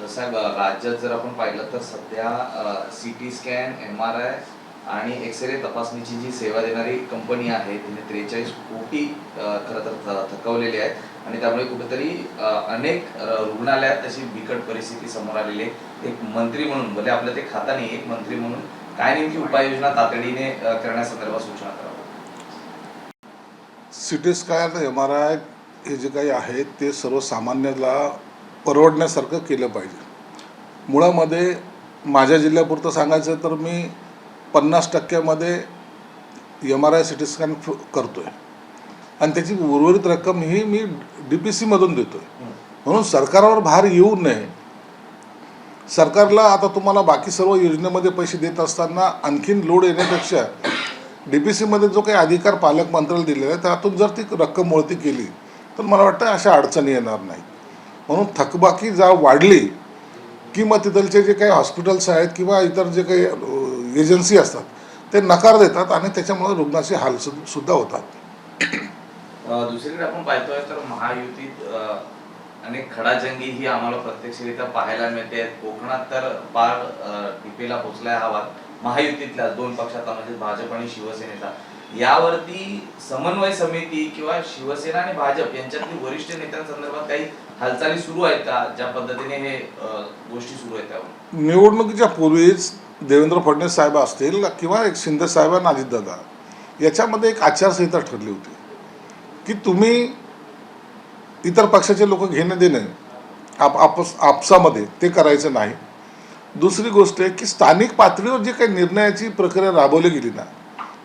साहेब, राज्यात जर आपण पाहिलं तर सध्या CT स्कॅन, MRI आणि एक्सरे तपासणीची जी सेवा देणारी कंपनी आहे तिने 43 कोटी खरं तर थकवलेले आहेत आणि त्यामुळे कुठेतरी अनेक रुग्णालयात तशी बिकट परिस्थिती समोर आलेली आहे. एक मंत्री म्हणून, भले आपलं ते खाता नाही, एक मंत्री म्हणून काय नेमकी उपाययोजना तातडीने करण्यासंदर्भात सूचना करावं? CT स्कॅन, MRI हे जे काही आहे ते सर्वसामान्याला परवडण्यासारखं केलं पाहिजे. मुळामध्ये माझ्या जिल्ह्यापुरतं सांगायचं तर मी 50% MRI CT स्कॅन करतो आहे आणि त्याची उर्वरित रक्कम ही मी DPCमधून देतो आहे. म्हणून सरकारवर भार येऊ नये. सरकारला आता तुम्हाला बाकी सर्व योजनेमध्ये पैसे देत असताना आणखीन लोड येण्यापेक्षा DPCमध्ये जो काही अधिकार पालकमंत्र्याला दिलेला आहे त्यातून जर ती रक्कम मोळती केली तर मला वाटतं अशा अडचणी येणार नाही. म्हणून थकबाकी वाढली की मग तिथलचे जे काही हॉस्पिटल्स आहेत किंवा इतर जे काही एजन्सी असतात ते नकार देतात आणि त्याच्यामुळे रुग्णाचे हाल सुद्धा होतात. दुसरीकडे आपण पाहतोय तर महायुतीत अनेक खडाजंगी ही आम्हाला प्रत्यक्षरित्या पाहायला मिळते. कोकणात तर पार टिपेला पोचलाय हा वाद महायुतीतल्या दोन पक्षाचा, म्हणजे भाजप आणि शिवसेनेचा. यावरती समन्वय समिती किंवा शिवसेना आणि भाजप यांच्यातली वरिष्ठ नेत्यांसंदर्भात काही हालचाली सुरू आहेत का? ज्या पद्धतीने हे गोष्टी सुरू आहेत त्यावर निवडणुकीच्या पूर्वीच देवेंद्र फडणवीस साहेब असतील किंवा एक शिंदे साहेब आणि अजितदादा याच्यामध्ये एक आचारसंहिता ठरली होती की तुम्ही इतर पक्षाचे लोक घेणं देणं आपसामध्ये ते करायचं नाही. दुसरी गोष्ट आहे की स्थानिक पातळीवर जी काही निर्णयाची प्रक्रिया राबवली गेली ना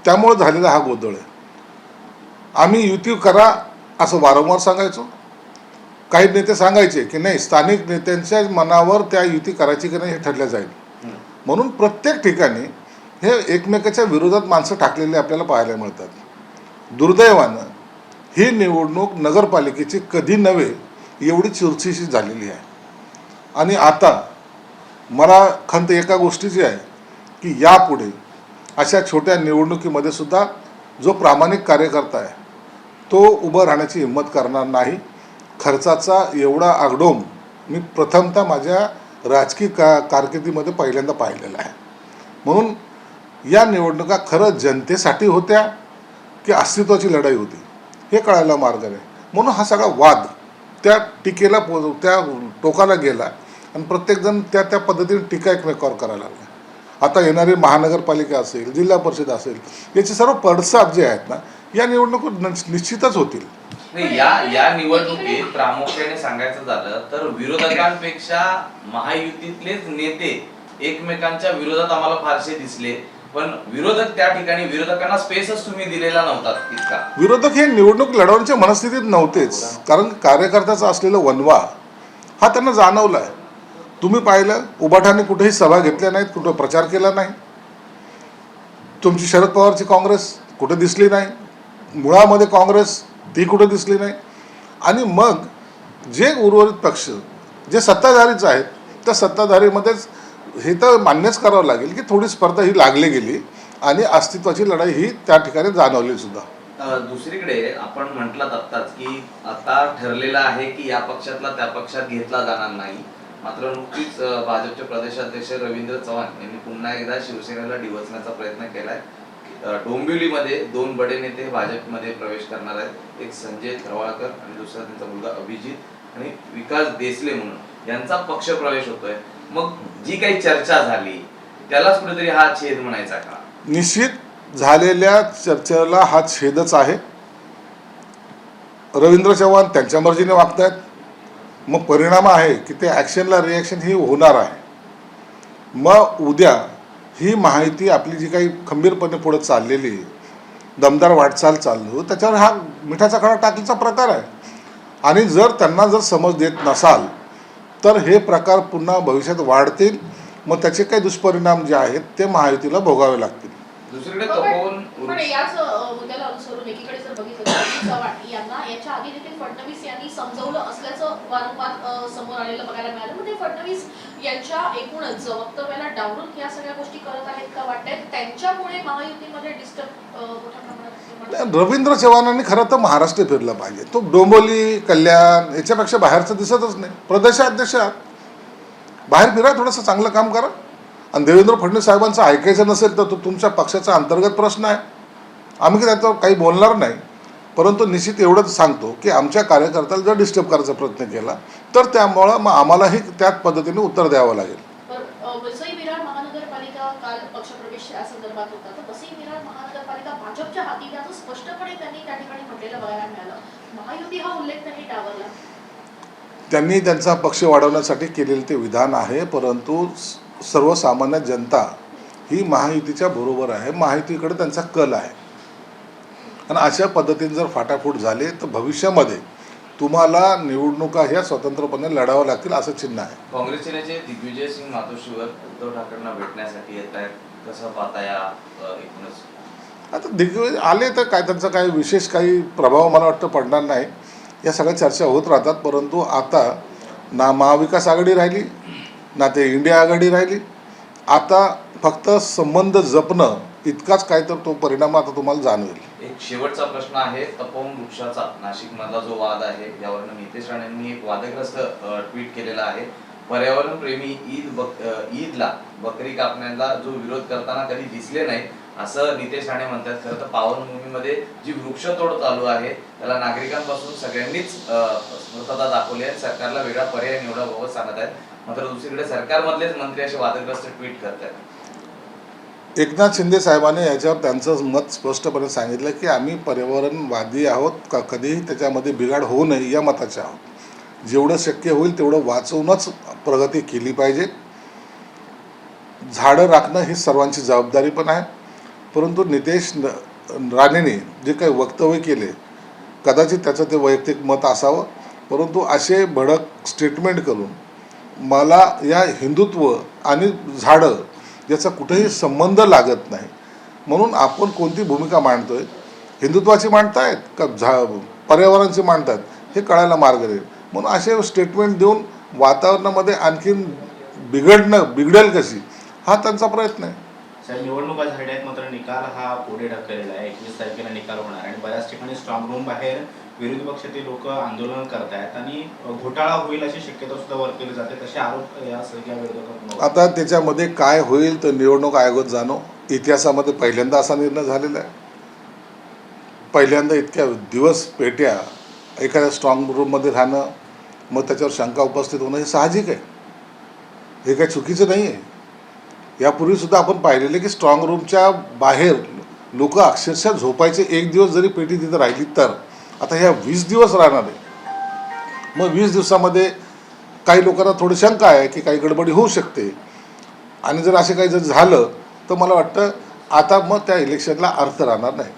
त्यामुळे झालेला हा गोंधळ आहे. आम्ही युती करा असं वारंवार सांगायचो. काही नेते सांगायचे की नाही, स्थानिक नेत्यांच्या मनावर त्या युती करायची की नाही हे ठरलं जाईल. म्हणून प्रत्येक ठिकाणी हे एकमेकाच्या विरोधात माणसं टाकलेली आपल्याला पाहायला मिळतात. दुर्दैवानं ही निवडणूक नगरपालिकेची कधी नव्हे एवढी चुरशीची झालेली आहे. आणि आता मला खंत एका गोष्टीची आहे की यापुढे अशा छोट्या निवडणुकीमध्ये सुद्धा जो प्रामाणिक कार्यकर्ता आहे तो उभं राहण्याची हिंमत करणार नाही. खर्चाचा एवढा आगडोम मी प्रथमतः माझ्या राजकीय कारकिर्दीमध्ये पहिल्यांदा पाहिलेला आहे. म्हणून या निवडणुका खरं जनतेसाठी होत्या की अस्तित्वाची लढाई होती हे कळायला मार्ग नाही. म्हणून हा सगळा वाद त्या टीकेला त्या टोकाला गेला आणि प्रत्येकजण त्या त्या पद्धतीने टीका एकमेकावर करायला लागला. आता येणारी महानगरपालिका असेल, जिल्हा परिषद असेल, याचे सर्व पडसाद जे आहेत ना या निवडणुकीत निश्चितच होतील. या निवडणुकीत प्रामुख्याने सांगायचं झालं तर विरोधकांपेक्षा महायुतीतलेच नेते एकमेकांच्या विरोधात आम्हाला फारसे दिसले. पण विरोधक त्या ठिकाणी, विरोधकांना स्पेसच तुम्ही दिलेला नव्हता तितका. विरोधक हे निवडणूक लढवण्याच्या मनस्थितीत नव्हतेच, कारण कार्यकर्त्याचा असलेला वनवा हा त्यांना जाणवला आहे. तुम्ही पाहिलं उबाठाने कुठेही सभा घेतल्या नाहीत, कुठं प्रचार केला नाही. तुमची शरद पवारची काँग्रेस कुठे दिसली नाही, मुळामध्ये काँग्रेस ती कुठे दिसली नाही. आणि मग जे उर्वरित पक्ष जे सत्ताधारीच आहेत त्या सत्ताधारीमध्येच हे तर मान्यच करावं लागेल की थोडी स्पर्धा ही लागली गेली आणि अस्तित्वाची लढाई ही त्या ठिकाणी जाणवली सुद्धा. दुसरीकडे आपण म्हटलात आत्ताच की आता ठरलेलं आहे की या पक्षातला त्या पक्षात घेतला जाणार नाही. मात्र नुकतीच भाजपचे प्रदेशाध्यक्ष रवींद्र चव्हाण यांनी पुन्हा एकदा शिवसेनेला डिवचण्याचा प्रयत्न केलाय. डोंबिवलीमध्ये दोन बडे नेते भाजपमध्ये प्रवेश करणार आहेत. एक संजय थरवाळकर आणि दुसरा त्यांचा मुलगा अभिजित आणि विकास देसले म्हणून यांचा पक्ष प्रवेश होतोय. मग जी काही चर्चा झाली त्यालाच कुठेतरी हा छेद म्हणायचा का? निश्चित झालेल्या चर्चेला हा छेदच आहे. रवींद्र चव्हाण त्यांच्या मर्जीने वागतायत. मग परिणाम आहे की ते ॲक्शनला रिॲक्शन ही होणार आहे. मग उद्या ही माहिती आपली जी काही खंबीरपणे पुढे चाललेली दमदार वाटचाल चाललो त्याच्यावर हा मिठाचा खडा टाकण्याचा प्रकार आहे. आणि जर त्यांना जर समज देत नसाल तर हे प्रकार पुन्हा भविष्यात वाढतील. मग त्याचे काही दुष्परिणाम जे आहेत ते महायुतीला भोगावे लागतील. दुसरीकडे पण याच मुद्द्याला अनुसरून एकीकडे जर बघितलं तर चव्हाण यांना याच्या आधी देखील फडणवीस यांनी समजवलं असल्याचं वारंवार समोर आलेलं बघायला मिळालं. म्हणजे फडणवीस यांच्या एकूणच वक्तव्याला डावलून या सगळ्या गोष्टी करत आहेत का वाटतंय? त्यांच्यामुळे महायुतीमध्ये डिस्टर्ब मोठ्या प्रमाणात असं पण रवींद्र चव्हाणांनी खरं तर महाराष्ट्र फिरलं पाहिजे. तो डोंबिवली कल्याण याच्यापेक्षा बाहेरचं दिसतच नाही. प्रदेशाध्यक्ष आहात, बाहेर फिरा, थोडंसं चांगलं काम करा. आणि देवेंद्र फडणवीस साहेबांचं ऐकायचं नसेल तर तो तुमच्या पक्षाचा अंतर्गत प्रश्न आहे, आम्ही त्याच्यावर काही बोलणार नाही. परंतु निश्चित एवढंच सांगतो की आमच्या कार्यकर्त्याला जर डिस्टर्ब करायचा प्रयत्न केला तर त्यामुळं मग आम्हालाही त्याच पद्धतीने उत्तर द्यावं लागेल. वसई विरार महानगरपालिका काल पक्षप्रवेश या संदर्भात होता, तर वसई विरार महानगरपालिका भाजपच्या हाती द्याचं स्पष्टपणे त्यांनी त्या ठिकाणी म्हटलेलं बघायला मिळालं. महायुती हा उल्लेख त्यांनी टाळला. त्यांनी त्यांचा पक्ष वाढवण्यासाठी केलेले ते विधान आहे, परंतु सर्वसामान्य जनता ही महायुतीच्या बरोबर आहे. महायुतीकडे त्यांचा कल आहे. आणि अशा पद्धतीने जर फाटाफूट झाले तर भविष्यामध्ये तुम्हाला निवडणुका ह्या स्वतंत्रपणे लढाव्या लागतील असं चिन्ह आहे. काँग्रेसचे नेते दिग्विजय सिंग मातोश्रीवर उद्धव ठाकरेंना भेटण्यासाठी येत आहेत, कसं पाहता या एकूणच? आता दिग्विजय आले तर काय त्यांचा काही विशेष काही प्रभाव मला वाटतं पडणार नाही. या सगळ्या चर्चा होत राहतात. परंतु आता ना महाविकास आघाडी राहिली ना ते इंडिया आघाडी राहिली. आता फक्त संबंध जपणं इतकाच काय तर तो परिणाम आता तुम्हाला जाणवेल. एक शेवटचा प्रश्न आहे, तपोवन वृक्षाचा नाशिक मधला जो वाद आहे, यावरून नितेश राणेंनी एक वादग्रस्त ट्विट केलेला आहे. पर्यावरण प्रेमी ईदला बकरी कापण्याला जो विरोध करताना कधी दिसले नाही असं नितेश राणे म्हणतात. खरं तर पावनभूमीमध्ये जी वृक्षतोड चालू आहे त्याला नागरिकांपासून सगळ्यांनीच स्मृतता दाखवली आहे. सरकारला वेगळा पर्याय निवडावा सांगत आहेत. मात्र दुसरीकडे सरकारमधलेच मंत्री असे वादग्रस्त ट्विट करतात. एकनाथ शिंदे साहेबांनी याच्यावर त्यांचं मत स्पष्टपणे सांगितलं की आम्ही पर्यावरणवादी आहोत, का कधीही त्याच्यामध्ये बिघाड होऊ नये या मताचे आहोत. जेवढं शक्य होईल तेवढं वाचवूनच प्रगती केली पाहिजे. झाडं राखणं ही सर्वांची जबाबदारी पण आहे. परंतु नितेश राणेंनी जे काही वक्तव्य केले कदाचित त्याचं ते वैयक्तिक मत असावं, परंतु असे भडक स्टेटमेंट करून मला या हिंदुत्व आणि झाडं याचा कुठेही संबंध लागत नाही. म्हणून आपण कोणती भूमिका मांडतोय, हिंदुत्वाची मांडतायत का पर्यावरणाची मांडतात हे कळायला मार्ग देईल. म्हणून असे स्टेटमेंट देऊन वातावरणामध्ये आणखीन बिघडेल कशी हा त्यांचा प्रयत्न आहे. सर, निवडणुका झाल्या आहेत मात्र निकाल हा पुढे ढकललेला आहे. 21 तारखेला निकाल होणार आणि बऱ्याच ठिकाणी स्ट्रॉंग रूम बाहेर विरोधी पक्षातील लोक आंदोलन करतायत आणि घोटाळा होईल अशी शक्यता सुद्धा वर्तवली जाते. तसे आरोप या सगळ्या विरोधकांकडून. आता त्याच्यामध्ये काय होईल तर निवडणूक आयोग जाणो. इतिहासामध्ये पहिल्यांदा असा निर्णय झालेला आहे. पहिल्यांदा इतक्या दिवस पेट्या एखाद्या स्ट्रॉंग रूममध्ये राहणं, मग त्याच्यावर शंका उपस्थित होणं हे साहजिक आहे. हे काही चुकीचं नाही आहे. यापूर्वीसुद्धा आपण पाहिलेलं की स्ट्रॉंग रूमच्या बाहेर लोक अक्षरशः झोपायचे. एक दिवस जरी पेटी तिथं राहिली तर. आता ह्या 20 दिवस राहणार आहे. मग 20 दिवसामध्ये काही लोकांना थोडी शंका आहे की काही गडबडी होऊ शकते. आणि जर असे काही जर झालं तर मला वाटतं आता मग त्या इलेक्शनला अर्थ राहणार नाही.